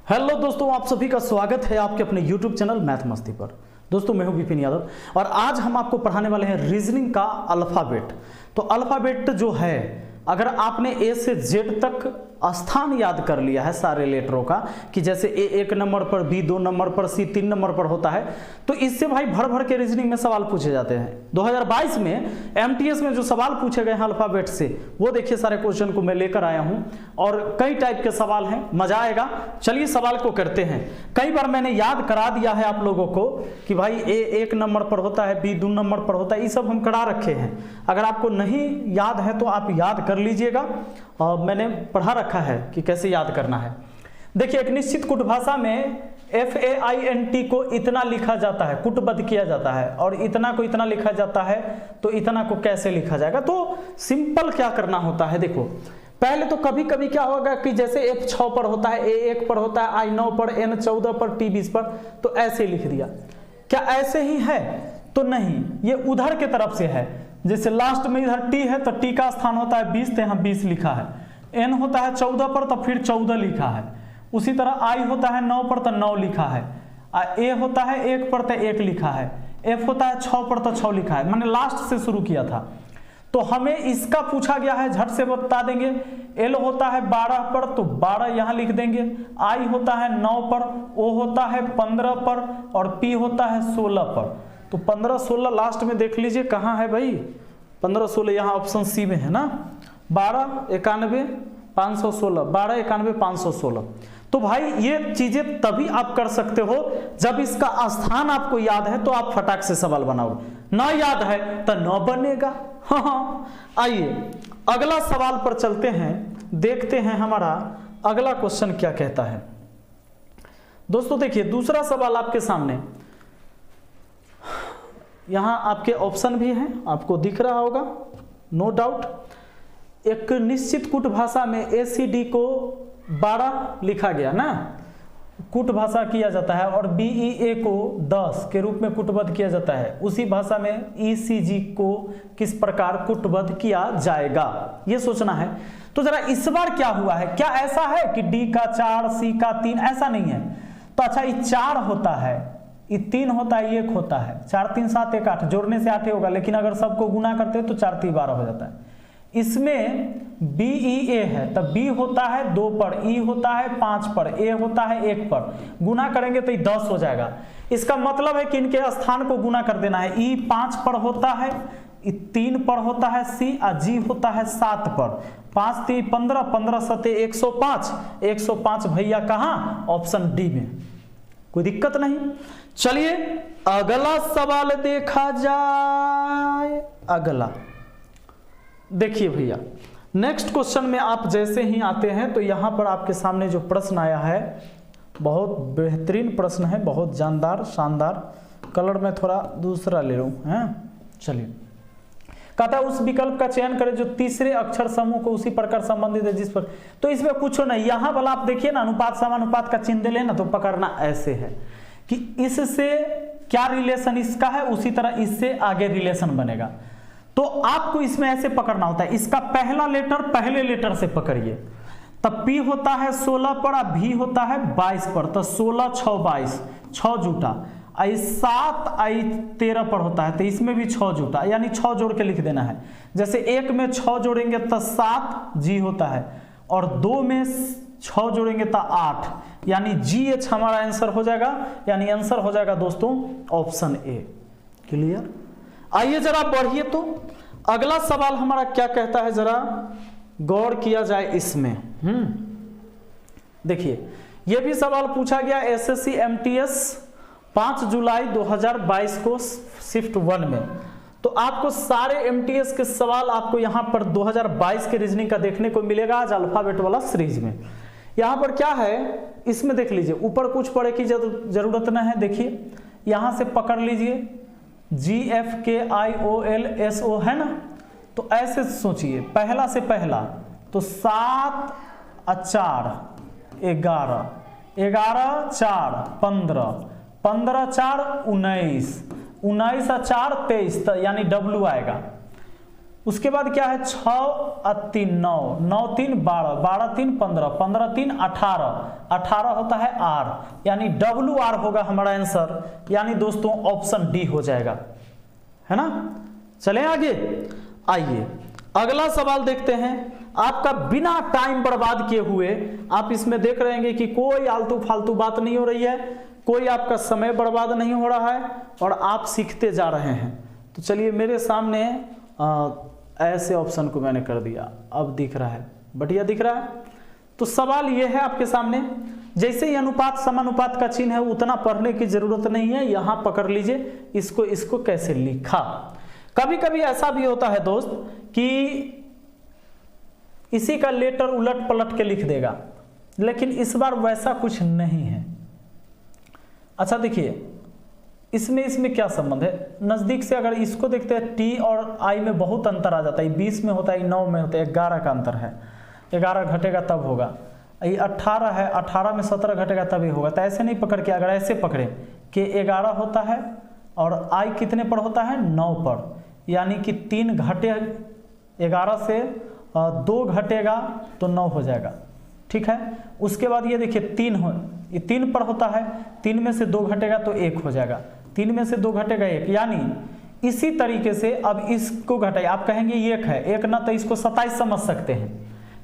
Hello दोस्तों, आप सभी का स्वागत है आपके अपने YouTube चैनल मैथ मस्ती पर। दोस्तों मैं हूं विपिन यादव और आज हम आपको पढ़ाने वाले हैं रीजनिंग का अल्फाबेट। तो अल्फाबेट जो है, अगर आपने ए से जेड तक स्थान याद कर लिया है सारे लेटरों का, कि जैसे ए 1 नंबर पर, बी 2 नंबर पर, सी 3 नंबर पर होता है, तो इससे भाई भर भर के रीजनिंग में सवाल पूछे जाते हैं। 2022 में एमटीएस में जो सवाल पूछे गए हैं अल्फाबेट से, वो देखिए सारे क्वेश्चन को मैं लेकर आया हूं और कई टाइप के सवाल हैं, मजा आएगा। चलिए सवाल को करते हैं। कई बार मैंने याद करा दिया है आप लोगों को कि भाई ए 1 नंबर पर होता है, बी 2 नंबर पर होता है, ये सब हम करा रखे हैं। अगर आपको नहीं याद है तो आप याद कर लीजिएगा, मैंने पढ़ा रखा है कि कैसे याद करना है। देखिए, एक निश्चित कुट भाषा में FAINT को इतना लिखा जाता है, कुटबद्ध किया जाता है, और इतना को इतना लिखा जाता है, तो इतना को कैसे लिखा जाएगा। तो सिंपल क्या करना होता है, देखो पहले तो कभी कभी क्या होगा कि जैसे F6 पर होता है, A1 पर होता है, I9 पर, N14 पर, T20 पर, तो ऐसे लिख दिया। क्या ऐसे ही है? तो नहीं, ये उधर के तरफ से है। जैसे लास्ट में इधर T है तो T का स्थान होता है 20, तो यहाँ 20 लिखा है। N होता है 14 पर तो फिर 14 लिखा है। उसी तरह I होता है 9 पर तो 9 लिखा है। A होता है 1 पर तो 1 लिखा है। F होता है 6 पर तो 6 लिखा है। मैंने लास्ट से शुरू किया था। तो हमें इसका पूछा गया है, झट से बता देंगे। L होता है 12 पर तो 12 यहाँ लिख देंगे। I होता है 9 पर, O होता है 15 पर और P होता है 16 पर। तो 15 16 लास्ट में देख लीजिए कहाँ है भाई, 15 16 यहाँ ऑप्शन सी में है ना। 12 91 516, 12 91 516। तो भाई ये चीजें तभी आप कर सकते हो जब इसका स्थान आपको याद है, तो आप फटाक से सवाल बनाओगे। ना याद है तो न बनेगा। हाँ, आइए अगला सवाल पर चलते हैं, देखते हैं हमारा अगला क्वेश्चन क्या कहता है। दोस्तों देखिए, दूसरा सवाल आपके सामने, यहां आपके ऑप्शन भी हैं, आपको दिख रहा होगा नो डाउट। एक निश्चित कुट भाषा में ACD को 12 लिखा गया ना, कुट भाषा किया जाता है, और BEA को 10 के रूप में कुटबद्ध किया जाता है। उसी भाषा में ECG को किस प्रकार कुटबद्ध किया जाएगा, ये सोचना है। तो जरा इस बार क्या हुआ है, क्या ऐसा है कि D का 4, C का 3, ऐसा नहीं है। तो अच्छा, ये 4 होता है, ये 3 होता है, 1 होता है, 4 3 7 1 8, जोड़ने से 8 होगा, लेकिन अगर सबको गुना करते हैं तो 4 3 12 हो जाता है। इसमें BEA है, तब B होता है 2 पर, E होता है 5 पर, A होता है 1 पर, गुना करेंगे तो ये 10 हो जाएगा। इसका मतलब है कि इनके स्थान को गुना कर देना है। E 5 पर होता है, E 3 पर होता है C, और G होता है 7 पर। 5 3 15, 15 7 105, 105 भैया कहाँ, ऑप्शन डी में। कोई दिक्कत नहीं। चलिए अगला सवाल देखा जाए। अगला देखिए भैया, नेक्स्ट क्वेश्चन में आप जैसे ही आते हैं तो यहां पर आपके सामने जो प्रश्न आया है, बहुत बेहतरीन प्रश्न है, बहुत जानदार शानदार। कलर में थोड़ा दूसरा ले लूं हैं। चलिए, कहता है उस विकल्प का चयन करें जो तीसरे अक्षर समूह को उसी प्रकार संबंधित है जिस पर। तो इसमें कुछ नहीं, यहां वाला आप देखिए ना, अनुपात समानुपात का चिन्ह दे लेना, तो पकड़ना ऐसे है कि इससे क्या रिलेशन इसका है, उसी तरह इससे आगे रिलेशन बनेगा। तो आपको इसमें ऐसे पकड़ना होता है, इसका पहला लेटर पहले लेटर से पकड़िए। तब P होता है 16 पर और V होता है 22 पर, तो 16 6 22, 6 जूटा। I 7 I 13 पर होता है, तो इसमें भी 6 जूटा, यानी 6 जोड़ के लिख देना है। जैसे 1 में 6 जोड़ेंगे तो 7 G होता है, और 2 में 6 जोड़ेंगे तो 8, यानी GH हमारा आंसर हो जाएगा। यानी आंसर हो जाएगा दोस्तों ऑप्शन ए। क्लियर? आइए जरा बढ़िए, तो अगला सवाल हमारा क्या कहता है, जरा गौर किया जाए इसमें। देखिए, यह भी सवाल पूछा गया SSC MTS 5 जुलाई 2022 को शिफ्ट 1 में। तो आपको सारे MTS के सवाल आपको यहां पर 2022 के रीजनिंग का देखने को मिलेगा आज अल्फाबेट वाला सीरीज में। यहां पर क्या है, इसमें देख लीजिए, ऊपर कुछ पढ़े की जरूरत नहीं है। देखिए यहां से पकड़ लीजिए, GFKIOLSO है ना, तो ऐसे सोचिए, पहला से पहला तो 7 और 4 11, 11 4 15, 15 4 19, 19 और 4 23, यानी W आएगा। उसके बाद क्या है 6 और 3 9, 9 3 12, 12 3 15, 15 3 18, 18 होता है R, यानी WR होगा हमारा आंसर, यानी दोस्तों ऑप्शन डी हो जाएगा, है ना। चलें आगे, आइए अगला सवाल देखते हैं। आपका बिना टाइम बर्बाद किए हुए आप इसमें देख रहे हैं कि कोई आलतू फालतू बात नहीं हो रही है, कोई आपका समय बर्बाद नहीं हो रहा है और आप सीखते जा रहे हैं। तो चलिए मेरे सामने ऐसे ऑप्शन को मैंने कर दिया, अब दिख रहा है, बढ़िया दिख रहा है। तो सवाल यह है आपके सामने, जैसे ही अनुपात समानुपात का चिन्ह है उतना पढ़ने की जरूरत नहीं है, यहां पकड़ लीजिए इसको कैसे लिखा। कभी कभी ऐसा भी होता है दोस्त कि इसी का लेटर उलट पलट के लिख देगा, लेकिन इस बार वैसा कुछ नहीं है। अच्छा देखिए इसमें क्या संबंध है, नजदीक से अगर इसको देखते हैं टी और आई में बहुत अंतर आ जाता है, 20 में होता है, 9 में होता है, 11 का अंतर है, 11 घटेगा तब होगा। ये 18 है, 18 में 17 घटेगा तभी होगा। तो ऐसे नहीं पकड़ के, अगर ऐसे पकड़े कि 11 होता है और आई कितने पर होता है 9 पर, यानी कि 3 घटे 11 से 2 घटेगा तो 9 हो जाएगा, ठीक है। उसके बाद ये देखिए 3 पर होता है, 3 में से 2 घटेगा तो 1 हो जाएगा, 3 में से 2 घटेगा 1, यानी इसी तरीके से अब इसको घटाइए। आप कहेंगे 1 है, 1 ना, तो इसको 27 समझ सकते हैं,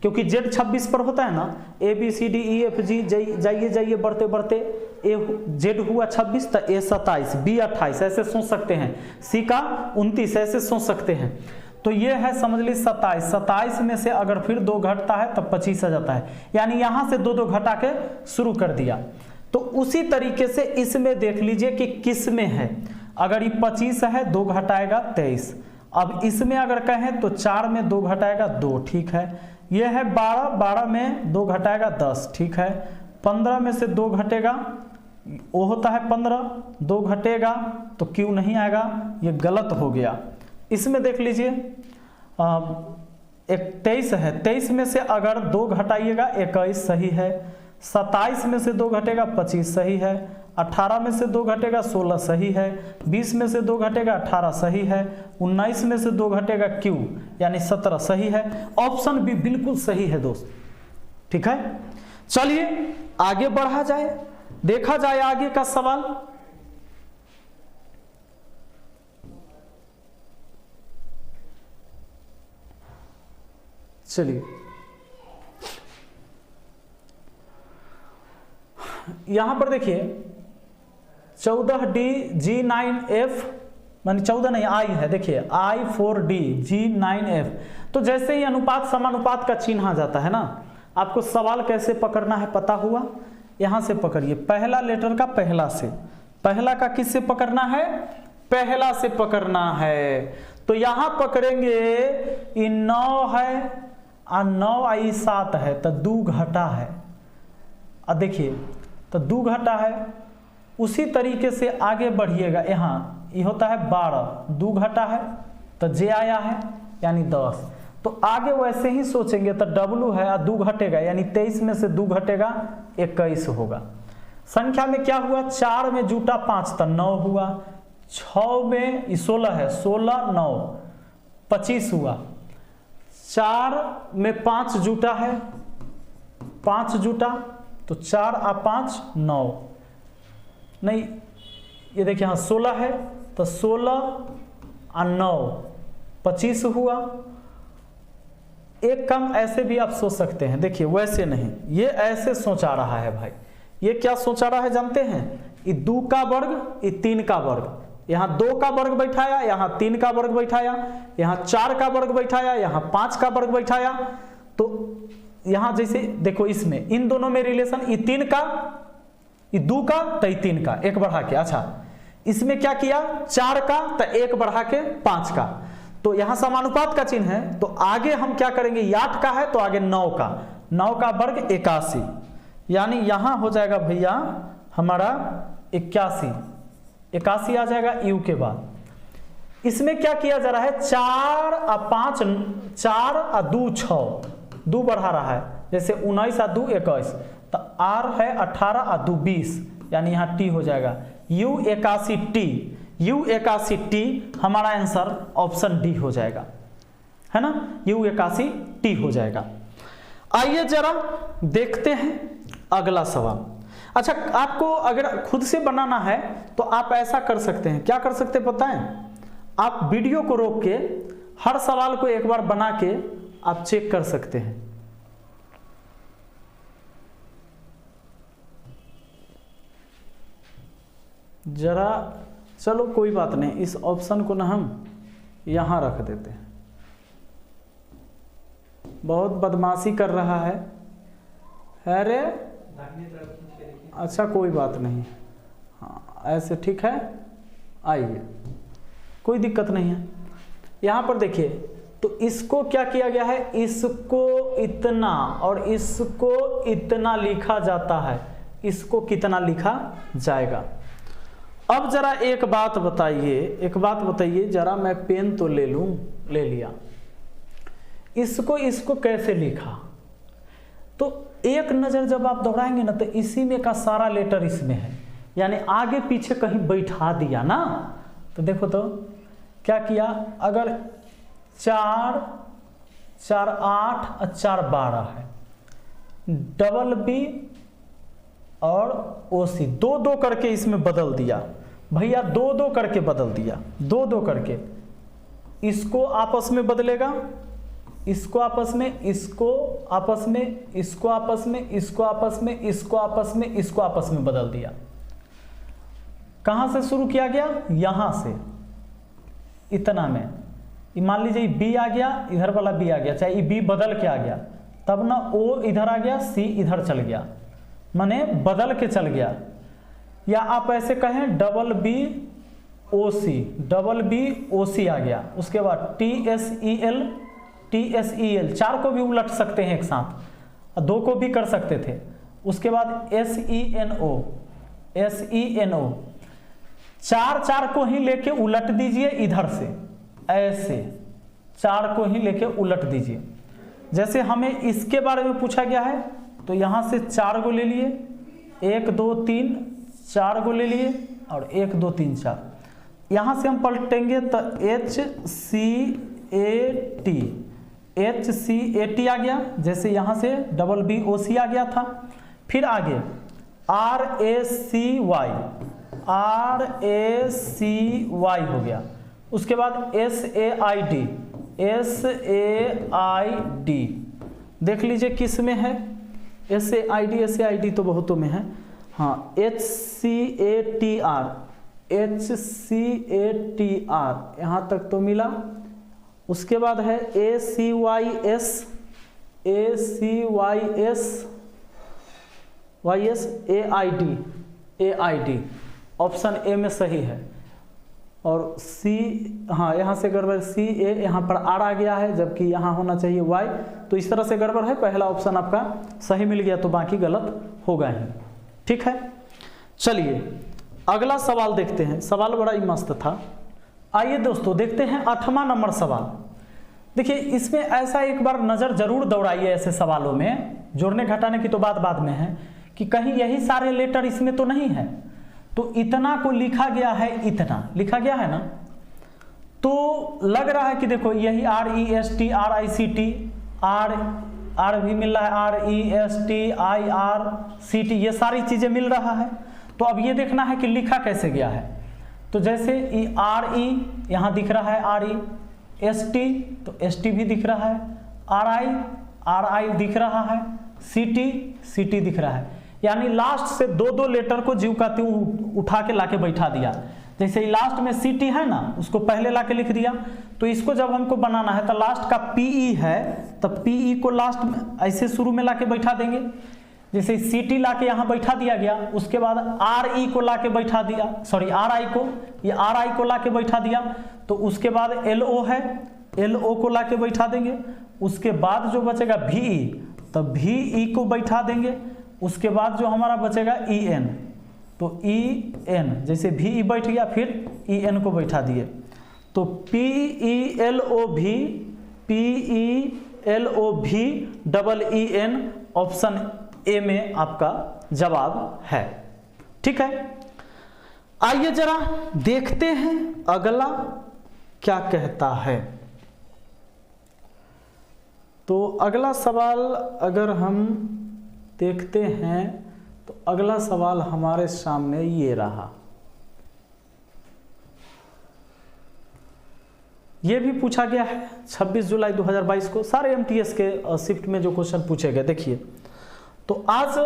क्योंकि Z 26 पर होता है ना, ABCDEFG जाइए बढ़ते बढ़ते Z हुआ 26 तो A 27, B 28, ऐसे सोच सकते हैं, C का 29, ऐसे सोच सकते हैं। तो ये है समझ ली 27, 27 में से अगर फिर 2 घटता है तब 25 आ जाता है, यानी यहां से 2 घटा के शुरू कर दिया। तो उसी तरीके से इसमें देख लीजिए कि किस में है, अगर ये 25 है 2 घटाएगा 23, अब इसमें अगर कहें तो 4 में 2 घटाएगा 2, ठीक है। यह है 12, 12 में 2 घटाएगा 10, ठीक है। 15 में से 2 घटेगा, वो होता है 15, 2 घटेगा तो क्यों नहीं आएगा, ये गलत हो गया। इसमें देख लीजिए 23 है, 23 में से अगर 2 घटाइएगा 21 सही है, 27 में से 2 घटेगा 25 सही है, 18 में से 2 घटेगा 16 सही है, 20 में से 2 घटेगा 18 सही है, 19 में से 2 घटेगा Q यानी 17 सही है। ऑप्शन भी बिल्कुल सही है दोस्त, ठीक है। चलिए आगे बढ़ा जाए, देखा जाए आगे का सवाल। चलिए यहां पर देखिए 14D G9F, मानी 14 नहीं I है, देखिए I4D G9F। तो जैसे ही अनुपात समानुपात का चिन्ह आ जाता है ना, आपको सवाल कैसे पकड़ना है पता हुआ, यहां से पकड़िए, पहला लेटर का पहला से, पहला का किससे पकड़ना है, पहला से पकड़ना है। तो यहां पकड़ेंगे, ये 9 है और 9 आई 7 है तो 2 घटा है, अब देखिए तो 2 घटा है। उसी तरीके से आगे बढ़िएगा, यहाँ ये होता है 12, 2 घटा है तो J आया है यानी 10। तो आगे वैसे ही सोचेंगे तो W है और 2 घटेगा, यानी 23 में से 2 घटेगा 21 होगा। संख्या में क्या हुआ, 4 में जुटा 5 तो 9 हुआ, 6 में 16 है, 16 9 25 हुआ, 4 में 5 जुटा है, 5 जुटा तो 4 और 5 9, नहीं ये देखिए हाँ 16 है तो 16 और 9 25 हुआ। एक काम ऐसे भी आप सोच सकते हैं, देखिए वैसे नहीं, ये ऐसे सोचा रहा है भाई, ये क्या सोचा रहा है जानते हैं, ये 2 का वर्ग, ये 3 का वर्ग, यहाँ 2 का वर्ग बैठाया, यहाँ 3 का वर्ग बैठाया, यहाँ 4 का वर्ग बैठाया, यहाँ 5 का वर्ग बैठाया। तो यहाँ जैसे देखो इसमें इन दोनों में रिलेशन, ये 3 का, ये 2 का तो ये 3 का, 1 बढ़ा के, अच्छा इसमें क्या किया 4 का तो 1 बढ़ा के 5 का। तो यहाँ समानुपात का चिन्ह है, तो आगे हम क्या करेंगे, 8 का है तो आगे 9 का, 9 का वर्ग 81, यानी यहां हो जाएगा भैया हमारा 81 आ जाएगा U के बाद। इसमें क्या किया जा रहा है, 4 और 5, 4 और 2 6, 2 बढ़ा रहा है, जैसे 19 और 2 21, तो R है 18 और 2 20, यानी यहाँ T हो जाएगा U81T, U81T हमारा आंसर ऑप्शन डी हो जाएगा। है ना, U81T हो जाएगा। आइए जरा देखते हैं अगला सवाल। अच्छा, आपको अगर खुद से बनाना है तो आप ऐसा कर सकते हैं, क्या कर सकते हैं पता है, आप वीडियो को रोक के हर सवाल को एक बार बना के आप चेक कर सकते हैं। जरा चलो कोई बात नहीं, इस ऑप्शन को ना हम यहां रख देते हैं। बहुत बदमाशी कर रहा है, अरे अच्छा कोई बात नहीं, हाँ ऐसे ठीक है, आइए कोई दिक्कत नहीं है। यहां पर देखिए, तो इसको क्या किया गया है, इसको इतना और इसको इतना लिखा जाता है, इसको कितना लिखा जाएगा। अब जरा एक बात बताइए जरा, मैं पेन तो ले लिया, इसको कैसे लिखा, तो एक नजर जब आप दौड़ाएंगे ना तो इसी में का सारा लेटर इसमें है, यानी आगे पीछे कहीं बैठा दिया ना। तो देखो तो क्या किया, अगर 4 4 8 और 4 12 है, डबल बी और ओसी दो दो करके इसमें बदल दिया भैया, दो दो करके बदल दिया, दो दो करके, इसको आपस में बदलेगा, इसको आपस में, इसको आपस में, इसको आपस में, इसको आपस में, इसको आपस में, इसको आपस में बदल दिया। कहां से शुरू किया गया, यहां से इतना में, मान लीजिए बी आ गया, इधर वाला बी आ गया, चाहे ये बी बदल के आ गया, तब ना ओ इधर आ गया, सी इधर चल गया, माने बदल के चल गया। या आप ऐसे कहें डबल बी ओ सी आ गया, उसके बाद TSEL 4 को भी उलट सकते हैं एक साथ, 2 को भी कर सकते थे। उसके बाद SENO 4 को ही लेके उलट दीजिए इधर से, ऐसे 4 को ही लेके उलट दीजिए। जैसे हमें इसके बारे में पूछा गया है तो यहां से 4 को ले लिए, 1 2 3 4 को ले लिए और 1 2 3 4, यहां से हम पलटेंगे तो HCAT आ गया, जैसे यहां से डबल BOC आ गया था। फिर आगे RACY हो गया, उसके बाद SAID देख लीजिए किस में है, SAID तो बहुतों में है, हाँ HCATR यहां तक तो मिला। उसके बाद है ACYS AID ऑप्शन ए में सही है। और सी, हाँ यहाँ से गड़बड़, CA यहाँ पर R आ गया है, जबकि यहाँ होना चाहिए Y, तो इस तरह से गड़बड़ है। पहला ऑप्शन आपका सही मिल गया तो बाकी गलत होगा ही, ठीक है। चलिए अगला सवाल देखते हैं, सवाल बड़ा ही मस्त था। आइए दोस्तों देखते हैं 8वां नंबर सवाल। देखिए इसमें ऐसा एक बार नजर जरूर दौड़ाइए ऐसे सवालों में, जोड़ने घटाने की तो बात बाद में है, कि कहीं यही सारे लेटर इसमें तो नहीं है। तो इतना को लिखा गया है, इतना लिखा गया है ना, तो लग रहा है कि देखो यही REST RICT, R भी मिल रहा है, REST IRCT, ये सारी चीजें मिल रहा है। तो अब ये देखना है कि लिखा कैसे गया है। तो जैसे RE यहाँ दिख रहा है, RE, ST तो ST भी दिख रहा है, RI दिख रहा है, CT दिख रहा है। यानी लास्ट से 2 लेटर को जीव का त्यों उठा के लाके बैठा दिया। जैसे लास्ट में CT है ना, उसको पहले लाके लिख दिया। तो इसको जब हमको बनाना है तो लास्ट का PE है, तब PE को लास्ट में ऐसे शुरू में लाके बैठा देंगे। जैसे CT लाके यहाँ बैठा दिया गया, उसके बाद RE को लाके बैठा दिया, सॉरी RI को, ये RI को लाके बैठा दिया। तो उसके बाद LO है, LO को लाके बैठा देंगे। उसके बाद जो बचेगा VE, तब VE को बैठा देंगे। उसके बाद जो हमारा बचेगा EN, तो EN, जैसे VE बैठ गया फिर EN को बैठा दिए। तो PELOV ऑप्शन ए में आपका जवाब है, ठीक है। आइए जरा देखते हैं अगला क्या कहता है। तो अगला सवाल अगर हम देखते हैं तो अगला सवाल हमारे सामने ये रहा। ये भी पूछा गया है 26 जुलाई 2022 को, सारे एमटीएस के शिफ्ट में जो क्वेश्चन पूछे गए। देखिए, तो आज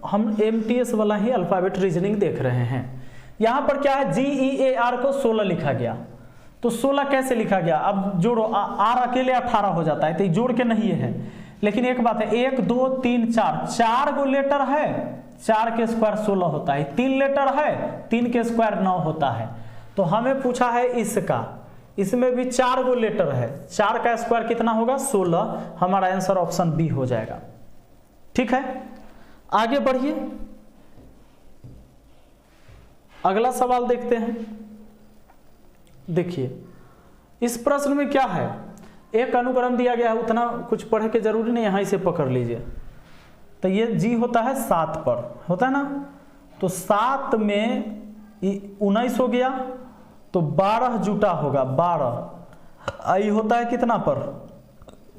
हम एमटीएस वाला ही अल्फाबेट रीजनिंग देख रहे हैं। यहाँ पर क्या है, GEAR को 16 लिखा गया। तो 16 कैसे लिखा गया, अब जोड़ो, आर अकेले 18 हो जाता है, तो जोड़ के नहीं है। लेकिन एक बात है, 1 2 3 4, 4 गो लेटर है, 4 के स्क्वायर 16 होता है। 3 लेटर है, 3 के स्क्वायर 9 होता है। तो हमें पूछा है इसका, इसमें भी 4 गो लेटर है, 4 का स्क्वायर कितना होगा, 16। हमारा आंसर ऑप्शन बी हो जाएगा। ठीक है, आगे बढ़िए, अगला सवाल देखते हैं। देखिए, इस प्रश्न में क्या है, एक अनुक्रम दिया गया है, उतना कुछ पढ़े के जरूरी नहीं, यहां इसे पकड़ लीजिए। तो ये जी होता है 7 पर, होता है ना। तो 7 में 19 हो गया, तो 12 जुटा होगा, 12। आई होता है कितना पर,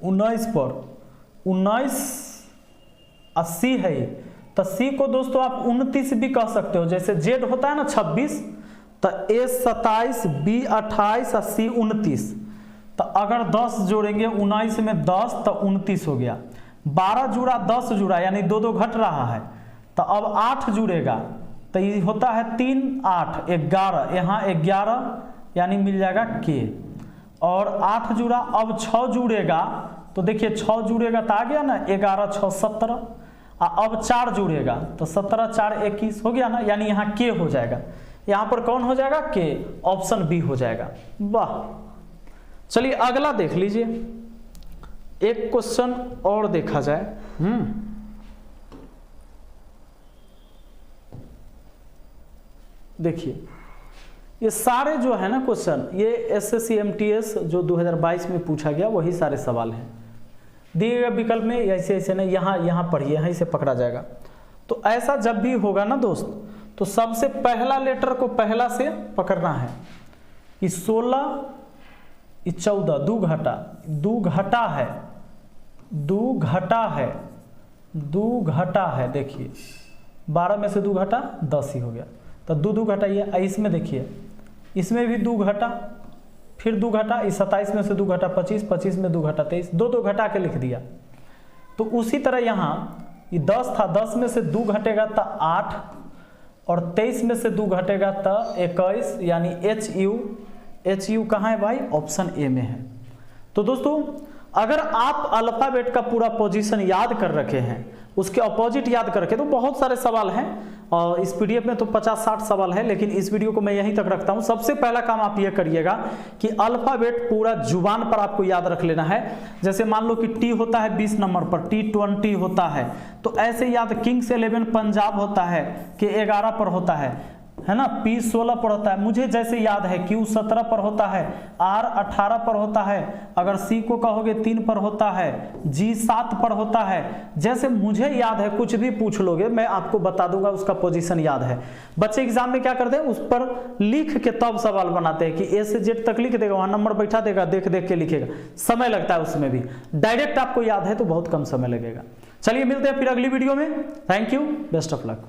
19 पर, 19 80 है ये। तो सी को दोस्तों आप 29 भी कह सकते हो, जैसे जेड होता है ना 26, तो ए 27, बी 28 और सी 29। तो अगर 10 जोड़ेंगे 19 में 10 तो 29 हो गया। 12 जुड़ा 10 जुड़ा, यानी 2 घट रहा है। तो अब 8 जुड़ेगा, तो ये होता है 3 8 11, यहाँ 11 यानी मिल जाएगा के। और 8 जुड़ा, अब 6 जुड़ेगा, तो देखिए 6 जुड़ेगा तो आ गया ना 11 6 17। अब 4 जुड़ेगा तो 17 4 21 हो गया ना, यानी यहाँ के हो जाएगा। यहाँ पर कौन हो जाएगा, के। ऑप्शन बी हो जाएगा। वाह, चलिए अगला देख लीजिए, एक क्वेश्चन और देखा जाए। देखिए, ये सारे जो है ना क्वेश्चन, ये एसएससी एमटीएस जो 2022 में पूछा गया वही सारे सवाल हैं। दिए गए विकल्प में ऐसे ऐसे नहीं, यहाँ पढ़िए, यहाँ से पकड़ा जाएगा। तो ऐसा जब भी होगा ना दोस्त, तो सबसे पहला लेटर को पहला से पकड़ना है। ये 16, ये 14, 2 घटा, 2 घटा है, 2 घटा है, 2 घटा है। देखिए 12 में से 2 घटा 10 ही हो गया, तो 2 घटाइए। इसमें देखिए, इसमें भी 2 घटा, फिर 2 घटा, इस 27 में से 2 घटा 25, 25 में 2 घटा 23, 2 घटा के लिख दिया। तो उसी तरह यहाँ ये 10 था, 10 में से 2 घटेगा तो 8, और 23 में से 2 घटेगा तो 21, यानी एच यू कहाँ है भाई, ऑप्शन ए में है। तो दोस्तों, अगर आप अल्फाबेट का पूरा पोजीशन याद कर रखे हैं, उसके अपोजिट याद कर रखे, तो बहुत सारे सवाल हैं। और इस पीडीएफ में तो 50-60 सवाल है, लेकिन इस वीडियो को मैं यहीं तक रखता हूं। सबसे पहला काम आप ये करिएगा कि अल्फाबेट पूरा जुबान पर आपको याद रख लेना है। जैसे मान लो कि टी होता है 20 नंबर पर, T20 होता है, तो ऐसे याद किंग्स 11 पंजाब होता है, K11 पर होता है ना, P 16 पर होता है, मुझे जैसे याद है, Q 17 पर होता है, R 18 पर होता है, अगर C को कहोगे 3 पर होता है, G 7 पर होता है। जैसे मुझे याद है, कुछ भी पूछ लोगे मैं आपको बता दूंगा, उसका पोजीशन याद है। बच्चे एग्जाम में क्या करते हैं, उस पर लिख के तब सवाल बनाते हैं कि ए से जेड तक लिख देगा, वहां नंबर बैठा देगा, देख देख के लिखेगा, समय लगता है उसमें भी। डायरेक्ट आपको याद है तो बहुत कम समय लगेगा। चलिए मिलते हैं फिर अगली वीडियो में। Thank you, best of luck.